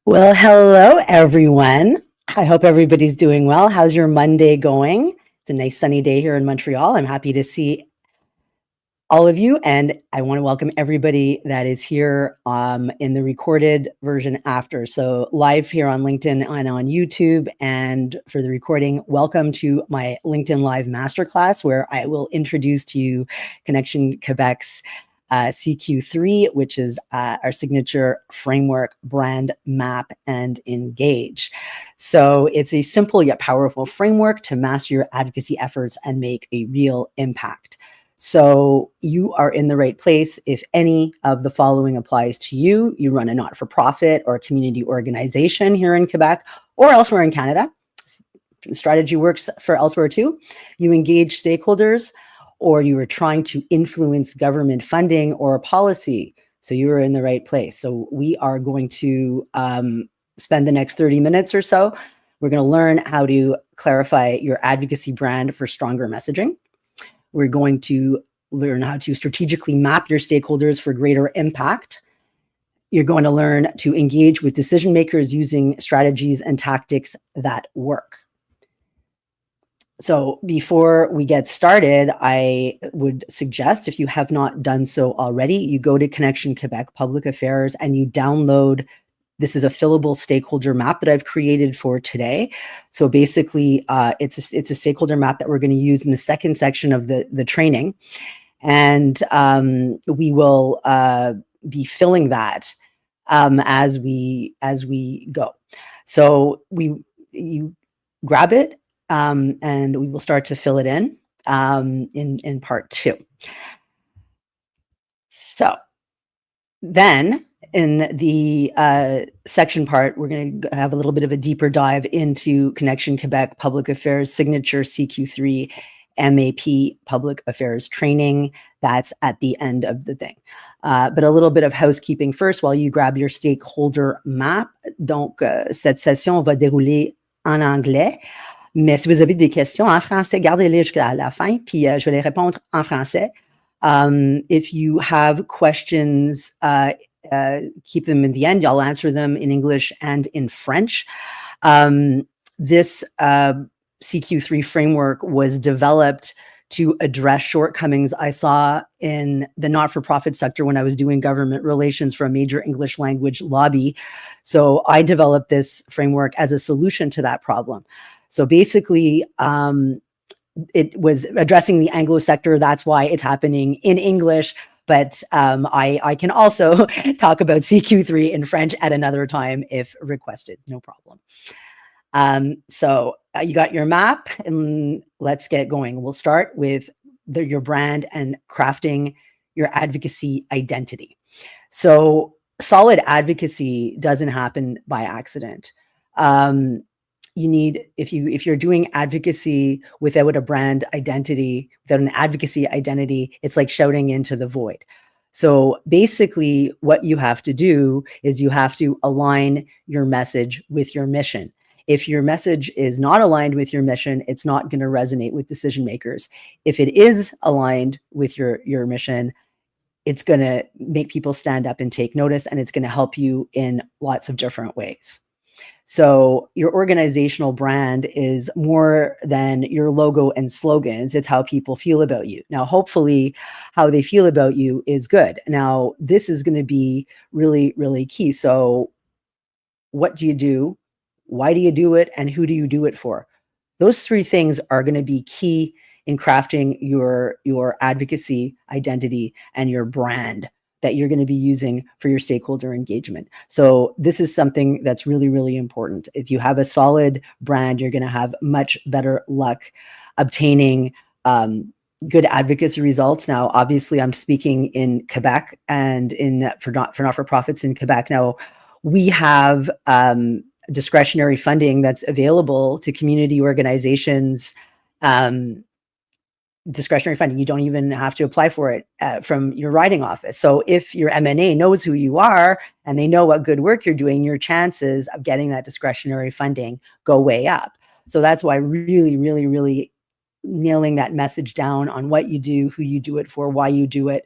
Well, hello, everyone. I hope everybody's doing well. How's your Monday going? It's a nice sunny day here in Montreal. I'm happy to see all of you, and I want to welcome everybody that is here in the recorded version after. So live here on LinkedIn and on YouTube, and for the recording, welcome to my LinkedIn Live Masterclass, where I will introduce to you Connection Quebec's CQ3, which is our signature framework, brand, map, and engage. So it's a simple yet powerful framework to master your advocacy efforts and make a real impact. So you are in the right place. If any of the following applies to you, you run a not-for-profit or a community organization here in Quebec or elsewhere in Canada. Strategy works for elsewhere too. You engage stakeholders, or you are trying to influence government funding or policy. So you are in the right place. So we are going to spend the next 30 minutes or so. We're going to learn how to clarify your advocacy brand for stronger messaging. We're going to learn how to strategically map your stakeholders for greater impact. You're going to learn to engage with decision makers using strategies and tactics that work. So before we get started, I would suggest, if you have not done so already, you go to Connection Quebec Public Affairs and you download. This is a fillable stakeholder map that I've created for today. So basically, it's a stakeholder map that we're going to use in the second section of the training. And we will be filling that as we go. So you grab it and we will start to fill it in part two. So then, in the section part, we're going to have a little bit of a deeper dive into Connection Quebec Public Affairs Signature CQ3 MAP Public Affairs Training. That's at the end of the thing. But a little bit of housekeeping first while you grab your stakeholder map. Donc, cette session va dérouler en anglais. Mais si vous avez des questions en français, gardez-les jusqu'à la fin, puis je vais les répondre en français. If you have questions, keep them in the end. I'll answer them in English and in French. This CQ3 framework was developed to address shortcomings I saw in the not-for-profit sector when I was doing government relations for a major English language lobby. So I developed this framework as a solution to that problem. So basically, it was addressing the Anglo sector. That's why it's happening in English. But I can also talk about CQ3 in French at another time if requested, no problem. So you got your map, and let's get going. We'll start with your brand and crafting your advocacy identity. So solid advocacy doesn't happen by accident. You need, if you're doing advocacy without a brand identity, without an advocacy identity, it's like shouting into the void. So basically what you have to do is you have to align your message with your mission. If your message is not aligned with your mission, it's not going to resonate with decision makers. If it is aligned with your mission, it's going to make people stand up and take notice, and it's going to help you in lots of different ways. So your organizational brand is more than your logo and slogans. It's how people feel about you. Now, hopefully how they feel about you is good. Now, this is going to be really, really key. So what do you do? Why do you do it? And who do you do it for? Those three things are going to be key in crafting your advocacy identity and your brand that you're going to be using for your stakeholder engagement. So this is something that's really, really important. If you have a solid brand, you're going to have much better luck obtaining good advocacy results. Now, obviously, I'm speaking in Quebec and for not-for-profits in Quebec. Now, we have discretionary funding that's available to community organizations. Discretionary funding, you don't even have to apply for it from your riding office. So if your M&A knows who you are and they know what good work you're doing, your chances of getting that discretionary funding go way up. So that's why really, really, really nailing that message down on what you do, who you do it for, why you do it,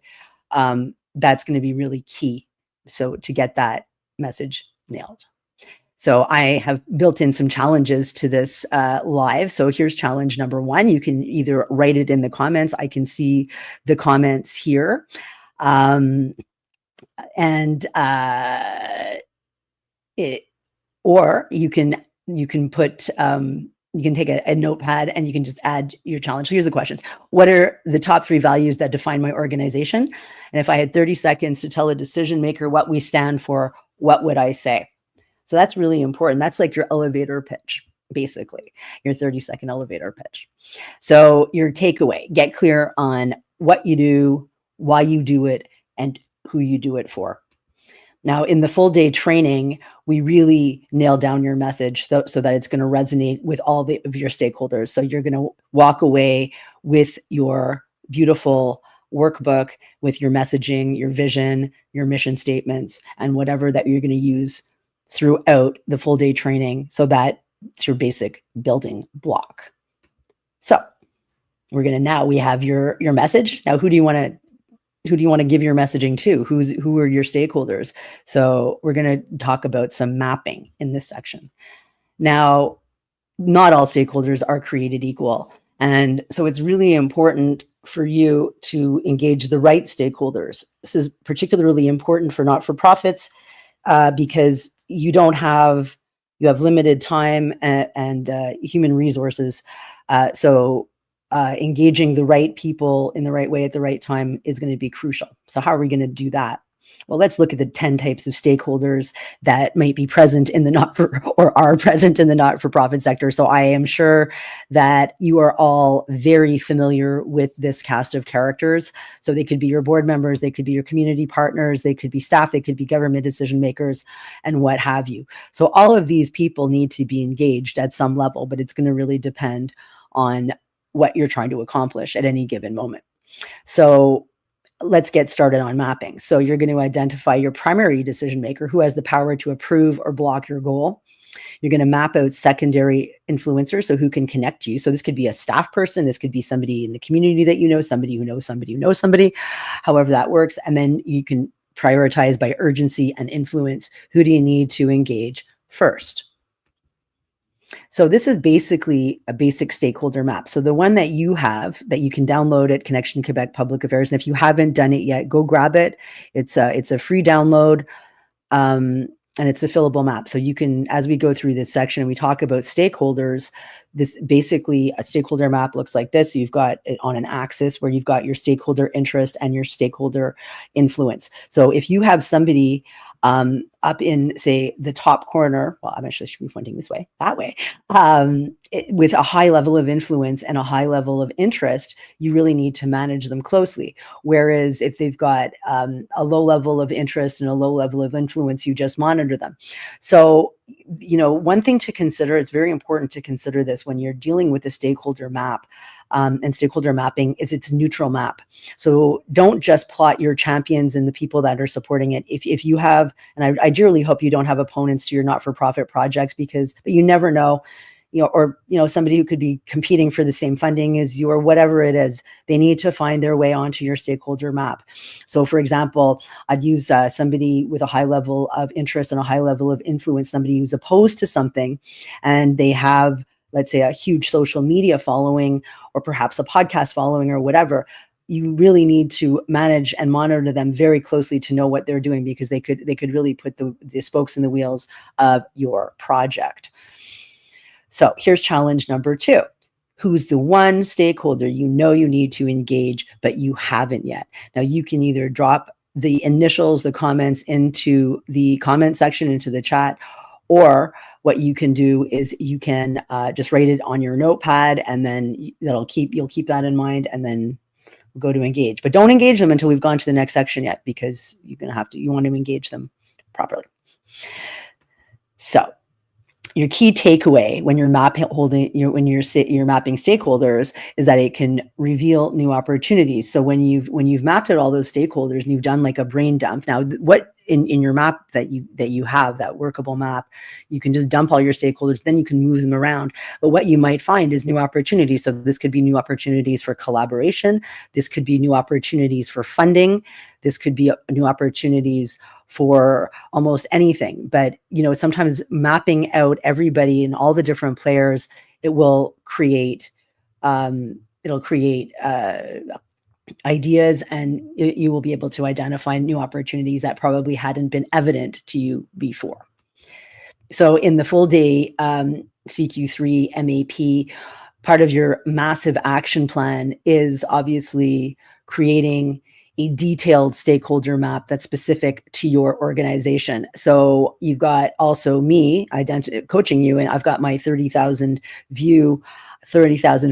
that's going to be really key. So to get that message nailed. So I have built in some challenges to this live. So here's challenge number 1. You can either write it in the comments. I can see the comments here. Or you can put you can take a notepad and you can just add your challenge. So here's the questions. What are the top 3 values that define my organization? And if I had 30 seconds to tell a decision maker what we stand for, what would I say? So that's really important. That's like your elevator pitch, basically, your 30-second elevator pitch. So your takeaway, get clear on what you do, why you do it, and who you do it for. Now, in the full day training, we really nail down your message so that it's going to resonate with all of your stakeholders. So you're going to walk away with your beautiful workbook, with your messaging, your vision, your mission statements, and whatever that you're going to use throughout the full day training. So that it's your basic building block. So we have your message. Now, who do you want to give your messaging to? Who are your stakeholders? So we're going to talk about some mapping in this section. Now, not all stakeholders are created equal. And so it's really important for you to engage the right stakeholders. This is particularly important for not-for-profits because you have limited time and human resources. So engaging the right people in the right way at the right time is going to be crucial. So how are we going to do that? Well, let's look at the 10 types of stakeholders that might be present in the are present in the not-for-profit sector. So I am sure that you are all very familiar with this cast of characters. So they could be your board members, they could be your community partners, they could be staff, they could be government decision makers, and what have you. So all of these people need to be engaged at some level, but it's going to really depend on what you're trying to accomplish at any given moment. So let's get started on mapping. So you're going to identify your primary decision maker who has the power to approve or block your goal. You're going to map out secondary influencers, so who can connect you. So this could be a staff person, this could be somebody in the community that you know, somebody who knows somebody who knows somebody, however that works. And then you can prioritize by urgency and influence. Who do you need to engage first? So this is basically a basic stakeholder map. So the one that you have that you can download at Connection Quebec Public Affairs, and if you haven't done it yet, go grab it. It's a free download, and it's a fillable map. So you can, as we go through this section and we talk about stakeholders, this basically a stakeholder map looks like this. So you've got it on an axis where you've got your stakeholder interest and your stakeholder influence. So if you have somebody up in, say, the top corner, well, I'm actually should be pointing this way, that way, with a high level of influence and a high level of interest, you really need to manage them closely. Whereas if they've got a low level of interest and a low level of influence, you just monitor them. So, one thing to consider, it's very important to consider this when you're dealing with a stakeholder map. And stakeholder mapping is it's a neutral map. So don't just plot your champions and the people that are supporting it. If you have, and I dearly hope you don't have opponents to your not-for-profit projects, but you never know, or somebody who could be competing for the same funding as you or whatever it is, they need to find their way onto your stakeholder map. So for example, I'd use somebody with a high level of interest and a high level of influence, somebody who's opposed to something, and they have, let's say, a huge social media following or perhaps a podcast following or whatever. You really need to manage and monitor them very closely to know what they're doing, because they could really put the spokes in the wheels of your project. So here's challenge number 2. Who's the one stakeholder you need to engage, but you haven't yet? Now you can either drop the initials, the comments into the comment section, into the chat, or what you can do is you can just write it on your notepad, and then you'll keep that in mind, and then go to engage. But don't engage them until we've gone to the next section yet, because you want to engage them properly. So your key takeaway when you're mapping stakeholders is that it can reveal new opportunities. So when you've mapped out all those stakeholders and you've done like a brain dump, now what in your map that you have, that workable map, you can just dump all your stakeholders, then you can move them around. But what you might find is new opportunities. So this could be new opportunities for collaboration. This could be new opportunities for funding. This could be new opportunities for almost anything. But, sometimes mapping out everybody and all the different players, it will create, it'll create ideas, and you will be able to identify new opportunities that probably hadn't been evident to you before. So in the full day CQ3 MAP, part of your massive action plan is obviously creating a detailed stakeholder map that's specific to your organization. So you've got also me coaching you, and I've got my 30,000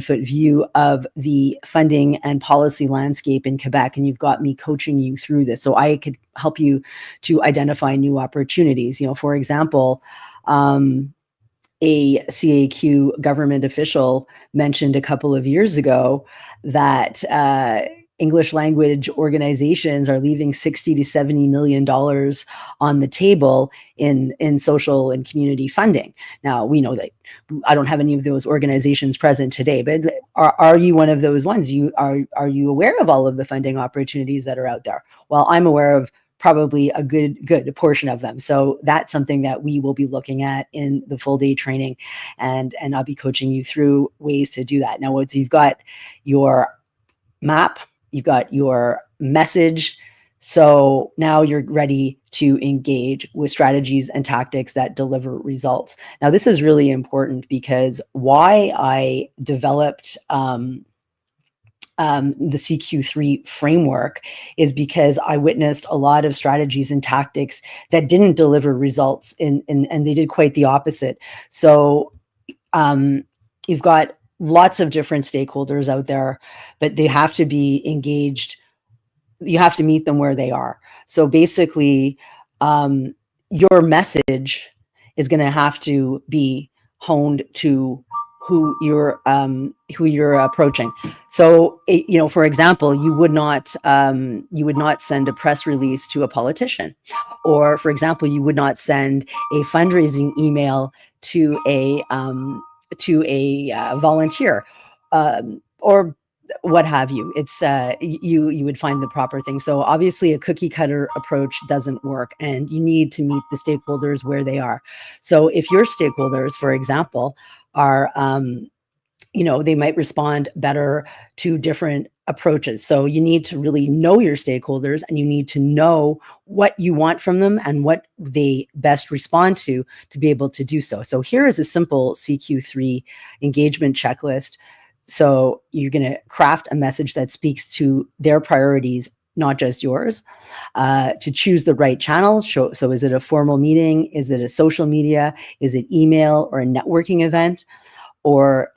foot view of the funding and policy landscape in Quebec, and you've got me coaching you through this. So I could help you to identify new opportunities. For example, a CAQ government official mentioned a couple of years ago that English language organizations are leaving $60 to $70 million on the table in social and community funding. Now, we know that I don't have any of those organizations present today, but are you one of those ones? Are you aware of all of the funding opportunities that are out there? Well, I'm aware of probably a good portion of them. So that's something that we will be looking at in the full day training, and I'll be coaching you through ways to do that. Now, once you've got your map, you've got your message, so now you're ready to engage with strategies and tactics that deliver results. Now, this is really important, because why I developed the CQ3 framework is because I witnessed a lot of strategies and tactics that didn't deliver results, and they did quite the opposite. So you've got lots of different stakeholders out there, but they have to be engaged. You have to meet them where they are. So basically, your message is going to have to be honed to who you're approaching. So, for example, you would not send a press release to a politician, or, for example, you would not send a fundraising email to a volunteer, or what have you. It's you would find the proper thing. So obviously a cookie cutter approach doesn't work, and you need to meet the stakeholders where they are. So if your stakeholders, for example, are they might respond better to different approaches. So you need to really know your stakeholders, and you need to know what you want from them and what they best respond to be able to do so. So here is a simple CQ3 engagement checklist. So you're going to craft a message that speaks to their priorities, not just yours, to choose the right channel. So is it a formal meeting? Is it a social media? Is it email or a networking event?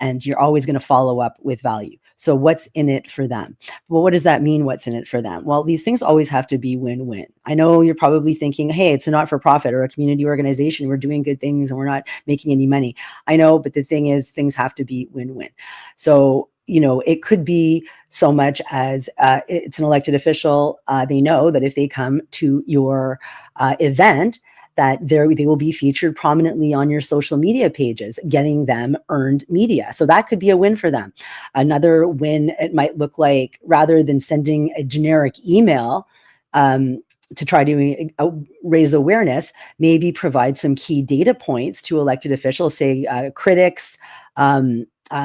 And you're always going to follow up with value. So what's in it for them? Well, what does that mean, what's in it for them? Well, these things always have to be win-win. I know you're probably thinking, hey, it's a not-for-profit or a community organization. We're doing good things and we're not making any money. I know, but the thing is, things have to be win-win. So, it could be so much as it's an elected official. They know that if they come to your event, that they will be featured prominently on your social media pages, getting them earned media. So that could be a win for them. Another win, it might look like, rather than sending a generic email to try to raise awareness, maybe provide some key data points to elected officials, say critics,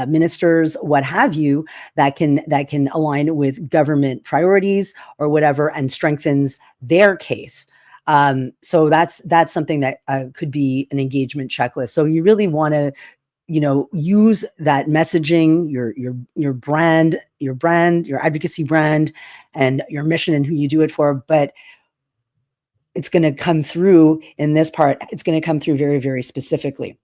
ministers, what have you, that can align with government priorities or whatever, and strengthens their case. So that's something that could be an engagement checklist. So you really want to, use that messaging, your brand, your advocacy brand, and your mission and who you do it for. But it's going to come through in this part. It's going to come through very, very specifically.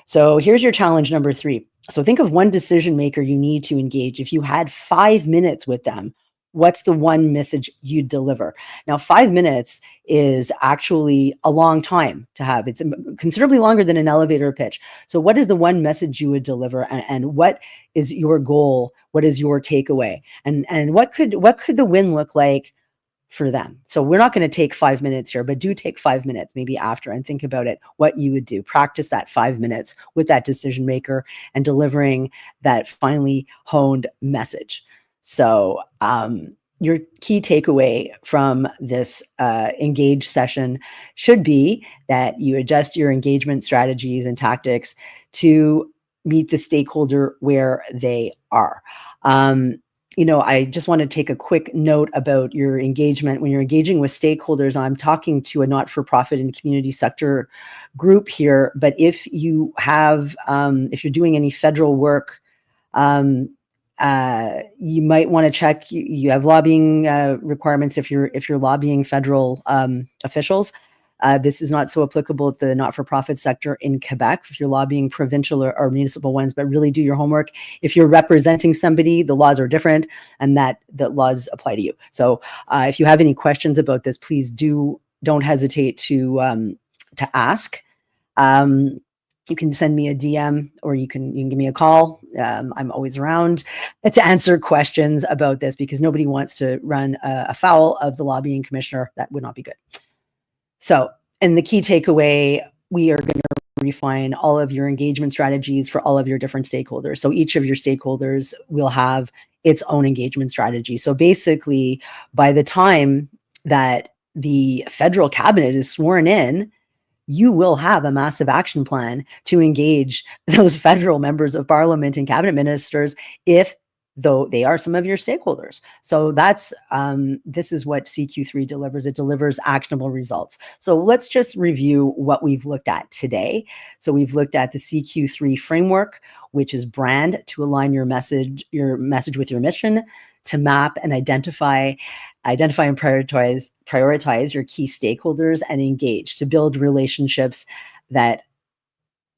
So here's your challenge number 3. So think of one decision maker you need to engage. If you had 5 minutes with them, what's the one message you'd deliver? Now, 5 minutes is actually a long time to have. It's considerably longer than an elevator pitch. So what is the one message you would deliver, and what is your goal? What is your takeaway? And what could the win look like for them? So we're not going to take 5 minutes here, but do take 5 minutes maybe after and think about it, what you would do. Practice that 5 minutes with that decision maker and delivering that finely honed message. So your key takeaway from this engage session should be that you adjust your engagement strategies and tactics to meet the stakeholder where they are. I just want to take a quick note about your engagement. When you're engaging with stakeholders, I'm talking to a not-for-profit and community sector group here, but if you have, if you're doing any federal work, you might want to check. You have lobbying requirements if you're lobbying federal officials. This is not so applicable at the not-for-profit sector in Quebec if you're lobbying provincial or municipal ones, but really do your homework. If you're representing somebody, the laws are different and the laws apply to you. So if you have any questions about this, please don't hesitate to ask. You can send me a DM or you can give me a call. I'm always around to answer questions about this because nobody wants to run afoul of the lobbying commissioner. That would not be good. So, and the key takeaway, we are going to refine all of your engagement strategies for all of your different stakeholders. So each of your stakeholders will have its own engagement strategy. So basically, by the time that the federal cabinet is sworn in, you will have a massive action plan to engage those federal members of parliament and cabinet ministers though they are some of your stakeholders. So that's this is what CQ3 delivers. It delivers actionable results. So let's just review what we've looked at today. So we've looked at the CQ3 framework, which is brand to align your message with your mission, to map and identify and prioritize your key stakeholders, and engage to build relationships that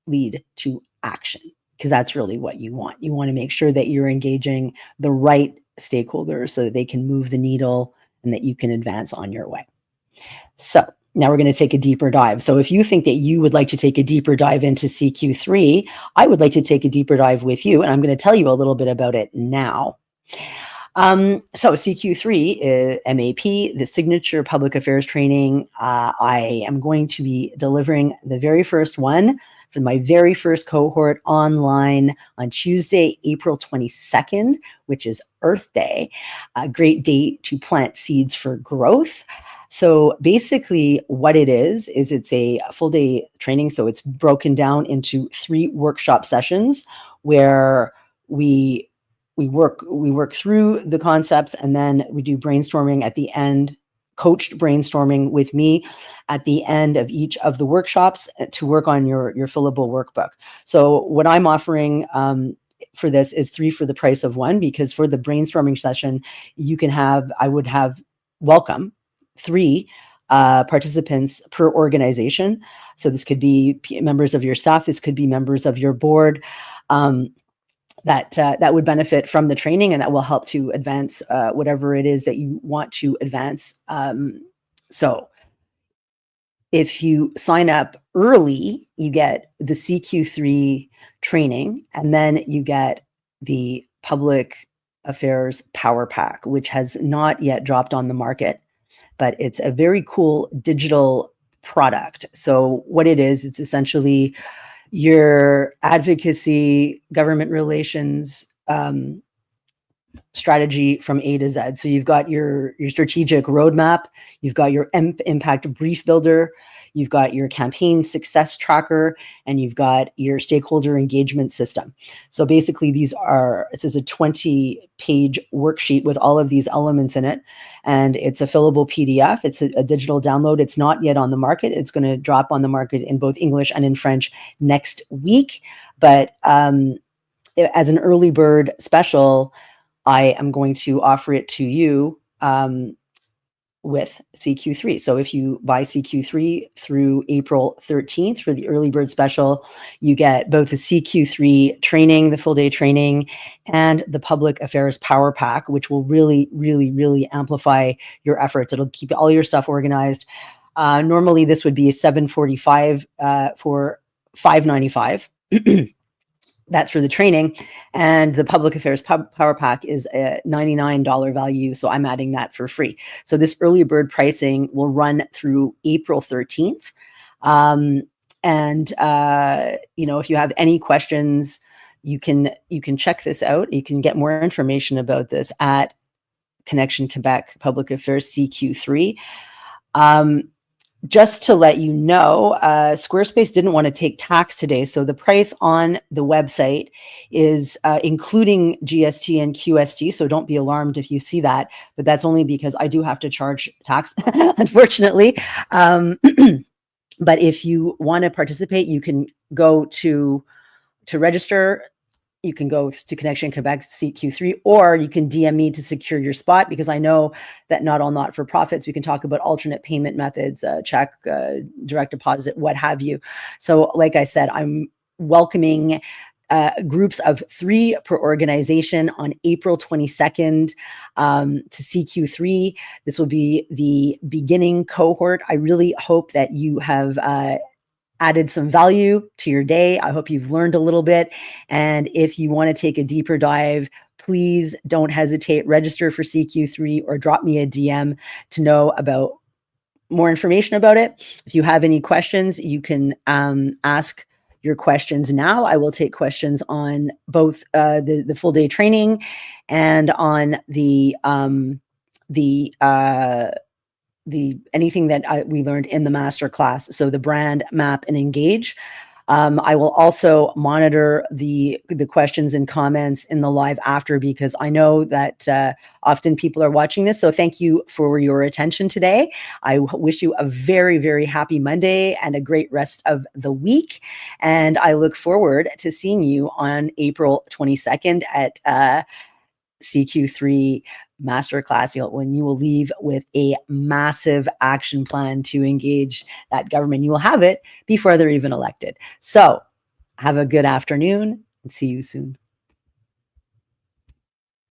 lead to action, because that's really what you want. You want to make sure that you're engaging the right stakeholders so that they can move the needle and that you can advance on your way. So now we're going to take a deeper dive. So if you think that you would like to take a deeper dive into CQ3, I would like to take a deeper dive with you, and I'm going to tell you a little bit about it now. So CQ3 MAP, the Signature Public Affairs Training. I am going to be delivering the very first one for my very first cohort online on Tuesday, April 22nd, which is Earth Day, a great date to plant seeds for growth. So basically what it is it's a full day training. So it's broken down into 3 workshop sessions where we work through the concepts, and then we do brainstorming at the end, coached brainstorming with me at the end of each of the workshops to work on your fillable workbook. So what I'm offering for this is 3 for the price of 1, because for the brainstorming session, I would welcome 3 participants per organization. So this could be members of your staff, this could be members of your board, that would benefit from the training, and that will help to advance whatever it is that you want to advance. So if you sign up early, you get the CQ3 training, and then you get the Public Affairs Power Pack, which has not yet dropped on the market, but it's a very cool digital product. So what it is, it's essentially your advocacy, government relations strategy from A to Z. So you've got your strategic roadmap, you've got your impact brief builder, you've got your campaign success tracker, and you've got your stakeholder engagement system. So basically this is a 20-page worksheet with all of these elements in it, and it's a fillable PDF. It's a digital download. It's not yet on the market. It's going to drop on the market in both English and in French next week. But as an early bird special, I am going to offer it to you with CQ3. So if you buy CQ3 through April 13th for the early bird special, you get both the CQ3 training, the full day training, and the Public Affairs Power Pack, which will really, really, really amplify your efforts. It'll keep all your stuff organized. Normally this would be a $745 for $595. That's for the training, and the Public Affairs Power Pack is a $99 value, so I'm adding that for free. So this early bird pricing will run through April 13th. If you have any questions, you can check this out. You can get more information about this at Connection Quebec Public Affairs CQ3. Just to let you know, Squarespace didn't want to take tax today. So the price on the website is including GST and QST. So don't be alarmed if you see that, but that's only because I do have to charge tax, unfortunately. But if you want to participate, you can go to register. You can go to Connection Quebec CQ3, or you can DM me to secure your spot, because I know that not all not-for-profits, we can talk about alternate payment methods, check, direct deposit, what have you. So like I said, I'm welcoming groups of 3 per organization on April 22nd to CQ3. This will be the beginning cohort. I really hope that you have added some value to your day. I hope you've learned a little bit. And if you want to take a deeper dive, please don't hesitate. Register for CQ3 or drop me a DM to know about more information about it. If you have any questions, you can ask your questions now. I will take questions on both the full day training and on the anything that we learned in the masterclass. So the brand, map, and engage. I will also monitor the questions and comments in the live after, because I know that often people are watching this. So thank you for your attention today. I wish you a very, very happy Monday and a great rest of the week. And I look forward to seeing you on April 22nd at CQ3 Masterclass, when you will leave with a massive action plan to engage that government. You will have it before they're even elected. So have a good afternoon and see you soon.